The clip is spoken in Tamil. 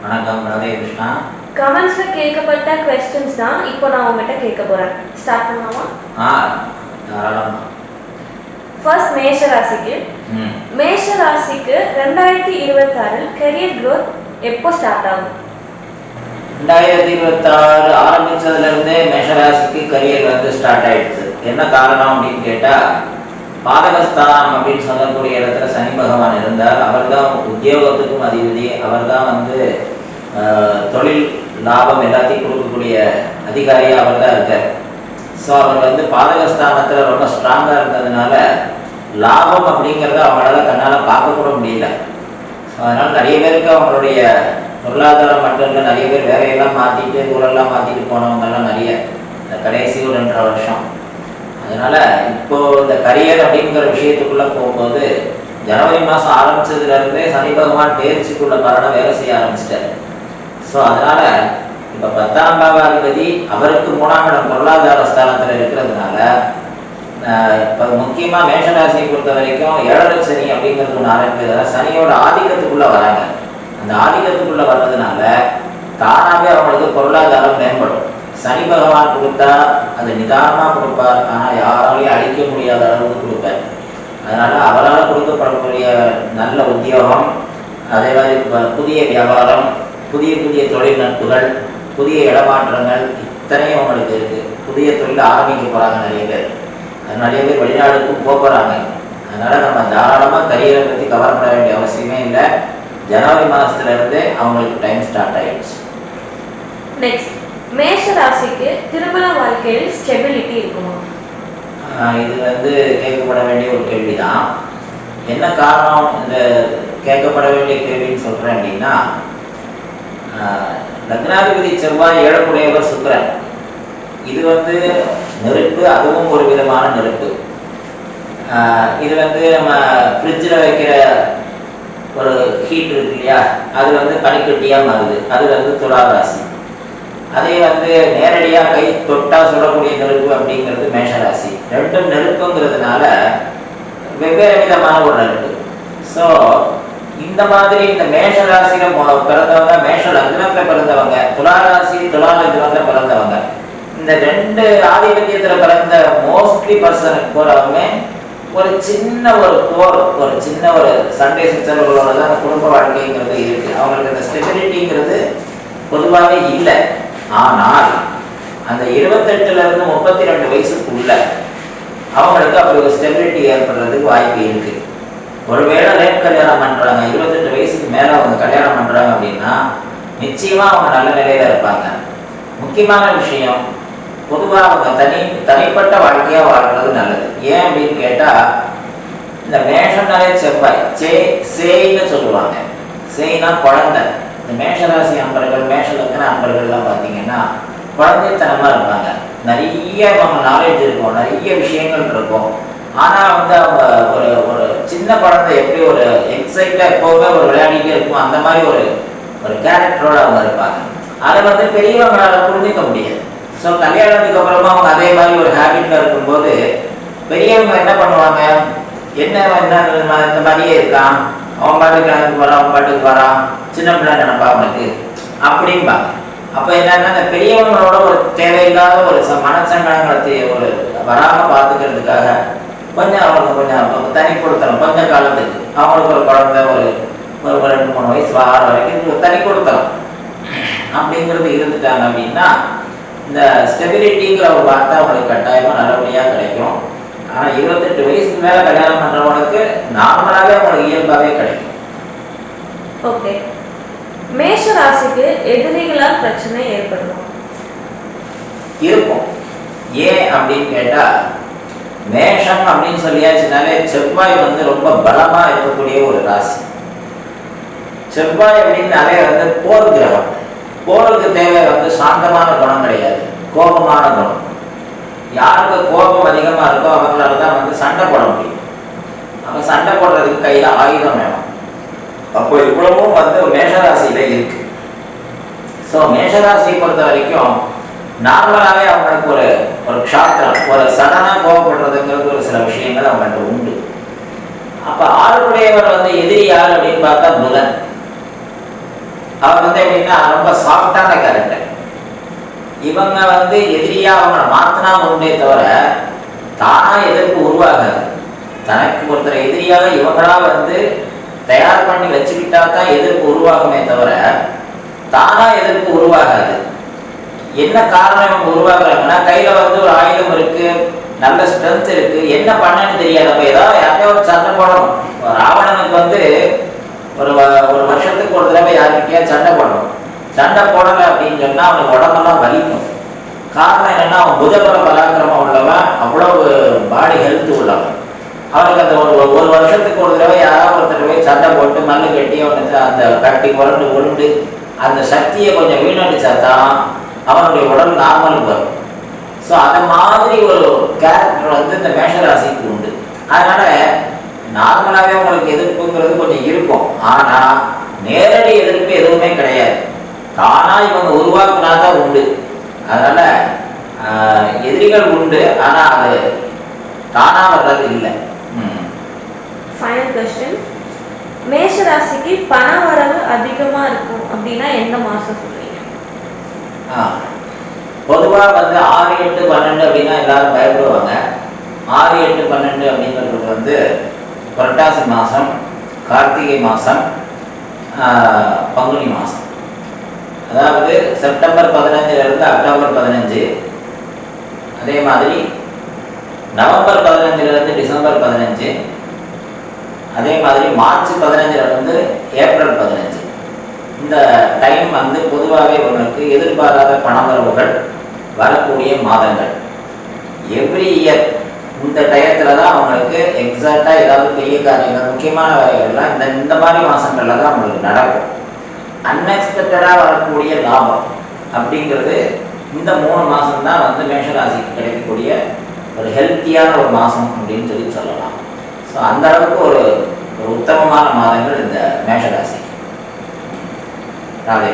வணக்கம் ராதே கிருஷ்ணா. கமெண்ட்ஸ்ல கேட்கப்பட்ட क्वेश्चंस தான் இப்போ நான் உங்ககிட்ட கேட்க போறேன். ஸ்டார்ட் பண்ணலாமா? தாராளமா. ஃபர்ஸ்ட் மேஷ ராசிக்கு. மேஷ ராசிக்கு 2026 இல் கரியர் growth எப்போ ஸ்டார்ட் ஆகும்? 2026 ஆரம்பிச்சதுல இருந்தே மேஷ ராசிக்கு கரியர் வந்து ஸ்டார்ட் ஆயிடுச்சு. என்ன காரணம் அப்படின்னு கேட்டா, பாதகஸ்தானம் அப்படின்னு சொல்லக்கூடிய இடத்துல சனி பகவான் இருந்தார். அவர் தான் உத்தியோகத்துக்கும் அதிபதி. அவர் தான் வந்து தொழில் லாபம் எல்லாத்தையும் கொடுக்கக்கூடிய அதிகாரியாக அவர் தான் இருக்கார். ஸோ அவர் வந்து பாதகஸ்தானத்தில் ரொம்ப ஸ்ட்ராங்காக இருந்ததுனால லாபம் அப்படிங்கிறத அவங்களால தன்னால் பார்க்கக்கூட முடியல. ஸோ அதனால் நிறைய பேருக்கு அவங்களுடைய பொருளாதாரம் மட்டும் இல்லை, நிறைய பேர் வேலையெல்லாம் மாற்றிட்டு ஊரெல்லாம் மாற்றிட்டு போனவங்கெல்லாம் நிறைய இந்த கடைசி ஒரு 2.5 வருஷம். அதனால் இப்போது இந்த கரியர் அப்படிங்கிற விஷயத்துக்குள்ளே போகும்போது ஜனவரி மாதம் ஆரம்பித்ததுலேருந்தே சனி பகவான் பயிற்சிக்குள்ள காரணம் வேலை செய்ய ஆரம்பிச்சிட்டார். ஸோ அதனால் இப்போ 10ஆம் பாவாதிபதி அவருக்கு 3ஆம் இடம் பொருளாதார ஸ்தானத்தில் இருக்கிறதுனால இப்போ முக்கியமாக மேஷராசியை பொறுத்த வரைக்கும் 7 சனி அப்படிங்கிறது ஒன்று ஆரம்பிக்கிறதுனால சனியோட ஆதிக்கத்துக்குள்ளே வராங்க. அந்த ஆதிக்கத்துக்குள்ளே வர்றதுனால தானாகவே அவங்களுக்கு பொருளாதாரம் மேம்படும். சனி பகவான் கொடுத்தா அது நிதானமாக கொடுப்பார், ஆனால் யாராலையும் அழிக்க முடியாத அளவுக்கு கொடுப்பார். அதனால் அவரால் கொடுக்கப்படக்கூடிய நல்ல உத்தியோகம், அதே மாதிரி புதிய வியாபாரம், புதிய புதிய தொழில் நட்புகள், புதிய இடமாற்றங்கள் இத்தனையும் அவங்களுக்கு இருக்குது. புதிய தொழில் ஆரம்பிக்க போகிறாங்க நிறைய பேர். அது நிறைய பேர் வெளிநாடுக்கும் போகிறாங்க. அதனால் நம்ம தாராளமாக கரியரை பற்றி கவலைப்பட வேண்டிய அவசியமே இல்லை. ஜனவரி மாதத்துலேருந்தே அவங்களுக்கு டைம் ஸ்டார்ட் ஆகிடுச்சு. நெக்ஸ்ட், மேஷ ராசிக்கு திருமண வாழ்க்கையில் ஸ்டெபிலிட்டி இருக்குமா? இது வந்து கேட்கப்பட வேண்டிய ஒரு கேள்வி தான். என்ன காரணம் இந்த கேட்கப்பட வேண்டிய கேள்வின்னு சொல்கிறேன் அப்படின்னா, லக்னாதிபதி செவ்வாய் 7க்குடையவர் சுக்கிரன். இது வந்து நெருப்பு, அதுவும் ஒரு விதமான நெருப்பு. இது வந்து நம்ம ஃப்ரிட்ஜில் வைக்கிற ஒரு ஹீட் இருக்கு இல்லையா, அது வந்து பனிக்கட்டியாக மாறுது. அது வந்து துலா ராசி. அதே வந்து நேரடியாக கை தொட்டா சுடக்கூடிய நெருப்பு அப்படிங்கிறது மேஷராசி. ரெண்டும் நெருப்புங்கிறதுனால வெவ்வேறு விதமான ஒரு நெருப்பு. ஸோ இந்த மாதிரி இந்த மேஷ ராசியில் பிறந்தவங்க, மேஷ லக்னத்தில் பிறந்தவங்க, துலா ராசி துலா லக்னத்தில் பிறந்தவங்க, இந்த 2 ஆதிபத்தியத்தில் பிறந்த மோஸ்ட்லி பர்சனுக்கு போகிறவங்க ஒரு சின்ன ஒரு போர், ஒரு சின்ன ஒரு சண்டை சிச்சரவுகளோட தான் குடும்ப வாழ்க்கைங்கிறது இருக்குது. அவங்களுக்கு இந்த ஸ்டெபிலிட்டிங்கிறது பொதுவாகவே இல்லை. ஆனால் அந்த 28லேருந்து 32 வயசுக்குள்ள அவங்களுக்கு அப்படி ஒரு ஸ்டெபிலிட்டி ஏற்படுறதுக்கு வாய்ப்பு இருக்குது. ஒருவேளை லேட் கல்யாணம் பண்ணுறாங்க, 28 வயசுக்கு மேலே அவங்க கல்யாணம் பண்ணுறாங்க அப்படின்னா நிச்சயமாக அவங்க நல்ல நிலையில் இருப்பாங்க. முக்கியமான விஷயம், பொதுவாக அவங்க தனிப்பட்ட வாழ்க்கையாக வாழ்கிறது நல்லது. ஏன் அப்படின்னு கேட்டால், இந்த மேஷம்னாலே செவ்வாய் சேய்ன்னு சொல்லுவாங்க. சேய்னா குழந்தை. இந்த மேஷராசி அன்பர்கள், மேஷ லக்ன அன்பர்கள்லாம் பார்த்தீங்கன்னா குழந்தைத்தனமாக இருப்பாங்க. நிறைய அவங்க நாலேஜ் இருக்கும், நிறைய விஷயங்கள் இருக்கும். ஆனால் வந்து அவங்க ஒரு ஒரு சின்ன குழந்தை எப்படி ஒரு எக்ஸைட்டாக எப்போவுமே ஒரு விளையாடிட்டே இருக்கும், அந்த மாதிரி ஒரு கேரக்டரோடு அவங்க இருப்பாங்க. அதை வந்து பெரியவங்களால் புரிஞ்சிக்க முடியாது. ஸோ கல்யாணத்துக்கு அப்புறமா அவங்க அதே மாதிரி ஒரு ஹேபிட்டில் இருக்கும்போது பெரியவங்க என்ன பண்ணுவாங்க, என்ன இந்த மாதிரியே இருக்கான், அவன் பாட்டுக்கு எனக்கு வரான், அவன் பாட்டுக்கு வரான், சின்ன பிள்ளை நினைப்பா அவனுக்கு அப்படிம்பாங்க. அப்போ என்னன்னா, இந்த பெரியவங்களோட ஒரு தேவையில்லாத ஒரு மனசங்கடங்களை ஒரு வராமல் பார்த்துக்கிறதுக்காக அவங்களுக்கு கொஞ்சம் தனி கொடுத்தணும். கொஞ்சம் காலத்துக்கு அவங்களுக்கு ஒரு குழந்தை ஒரு 2-3 வயசு 6 வரைக்கும் தனி கொடுத்தணும் அப்படிங்கிறது இருந்துட்டாங்க அப்படின்னா இந்த ஸ்டெபிலிட்டிங்கிற ஒரு வார்த்தை அவங்களுக்கு கட்டாயமாக நல்லபடியாக கிடைக்கும். ஆனால் 28 வயசுக்கு மேலே கல்யாணம் பண்ணுறவங்களுக்கு நார்மலாகவே அவங்களுக்கு இயல்பாகவே கிடைக்கும். ஓகே, மேஷ ராசிக்கு எதிரிகளால் பிரச்சனை ஏற்படும் இருக்கும். ஏன் அப்படின்னு கேட்டால், மேஷம் அப்படின்னு சொல்லியாச்சுனாலே செவ்வாய் வந்து ரொம்ப பலமாக இருக்கக்கூடிய ஒரு ராசி. செவ்வாய் அப்படின்னாலே வந்து போர் கிரகம். போருக்கு தேவை வந்து சாந்தமான குணம் கிடையாது, கோபமான குணம். யாருக்கு கோபம் அதிகமாக இருக்கோ அவங்களால தான் வந்து சண்டை போட முடியும். அவங்க சண்டை போடுறதுக்கு கையில் ஆயுதம் வேணும். அப்போ இவ்வளவும் வந்து மேஷராசியில் இருக்கு. ஸோ மேஷராசியை பொறுத்த வரைக்கும் நார்மலாகவே அவங்களுக்கு ஒரு க்ஷாத்திரம், ஒரு சடனாக கோபப்படுறதுங்கிறது ஒரு சில விஷயங்கள் அவங்கள்ட்ட உண்டு. அப்போ 6க்குடையவர் வந்து எதிரி யார் அப்படின்னு பார்த்தா புதன். அவர் வந்து எப்படின்னா ரொம்ப சாஃப்டான கேரக்டர். இவங்க வந்து எதிரியா அவங்க மாத்தினா உண்டே தவிர தானா எதிர்ப்பு உருவாகாது. தனக்கு ஒருத்தர் எதிரியாக இவங்களா வந்து தயார் பண்ணி வச்சுக்கிட்டா தான் எதிர்ப்பு உருவாகுமே தவிர தானா எதிர்ப்பு உருவாகாது. என்ன காரணம் இவங்க உருவாக்குறாங்கன்னா, கையில வந்து ஒரு ஆயுதம் இருக்கு, நல்ல ஸ்ட்ரென்த் இருக்கு, என்ன பண்ணன்னு தெரியாது. நம்ம ஏதாவது யாரையோ ஒரு சண்டை போடணும். ராவணனுக்கு வந்து ஒரு வருஷத்துக்கு ஒரு தடவை யாருக்கிட்டே சண்டை போடணும். சண்டை போடலை அப்படின்னு சொன்னா அவனுக்கு உடம்பெல்லாம் வலிக்கும். காரணம் என்னன்னா, அவன் புதபல பராக்கிரமம் உள்ளவன், அவ்வளவு பாடி ஹெல்த் உள்ளவன். அவனுக்கு அந்த ஒரு வருஷத்துக்கு ஒரு தடவை யாராவது ஒருத்தர் போய் சண்டை போட்டு மல்லு கட்டி அவனுக்கு அந்த கட்டி உரண்டு உருண்டு அந்த சக்தியை கொஞ்சம் வீணடிச்சாதான் அவனுடைய உடல் நார்மலுக்கு வரும். ஸோ அந்த மாதிரி ஒரு கேரக்டர் வந்து இந்த மேஷராசிக்கு உண்டு. அதனால நார்மலாகவே உங்களுக்கு எதிர்ப்புங்கிறது கொஞ்சம் இருக்கும். ஆனால் நேரடி எதிர்ப்பு எதுவுமே கிடையாது. தானா இவங்க உருவாக்குனாதான் உண்டு. அதனால எதிரிகள் உண்டு, ஆனால் அது தானா வர்றது இல்லை. ஃபைனல் கொஸ்டின், மேஷ ராசிக்கு பண வரவு அதிகமா இருக்கும் அப்படின்னா எந்த மாசம் சொல்றீங்க? பொதுவாக வந்து 6, 8, 12 அப்படின்னா எல்லாரும் பயப்படுவாங்க. 6, 8, 12 அப்படிங்கிறது வந்து புரட்டாசி மாதம், கார்த்திகை மாதம், பங்குனி மாதம். அதாவது செப்டம்பர் 15 அக்டோபர் 15, அதே மாதிரி நவம்பர் 15 டிசம்பர் 15, அதே மாதிரி மார்ச் 15 ஏப்ரல் 15. இந்த டைம் வந்து பொதுவாகவே உங்களுக்கு எதிர்பாராத பணவரவுகள் வரக்கூடிய மாதங்கள். எவ்ரி இயர் இந்த டயத்தில் தான் அவங்களுக்கு எக்ஸாக்டாக ஏதாவது பெரிய காரியங்கள் முக்கியமான வேலைகள்லாம் இந்த மாதிரி மாதங்களில் தான் அவங்களுக்கு நடக்கும். அன்எக்ஸ்பெக்டடாக வரக்கூடிய லாபம் அப்படிங்கிறது இந்த 3 மாதம் தான் வந்து மேஷராசிக்கு கிடைக்கக்கூடிய ஒரு ஹெல்த்தியான ஒரு மாதம் அப்படின்னு சொல்லலாம். ஸோ அந்த அளவுக்கு ஒரு உத்தமமான மாதங்கள் இந்த மேஷராசி. ராதே.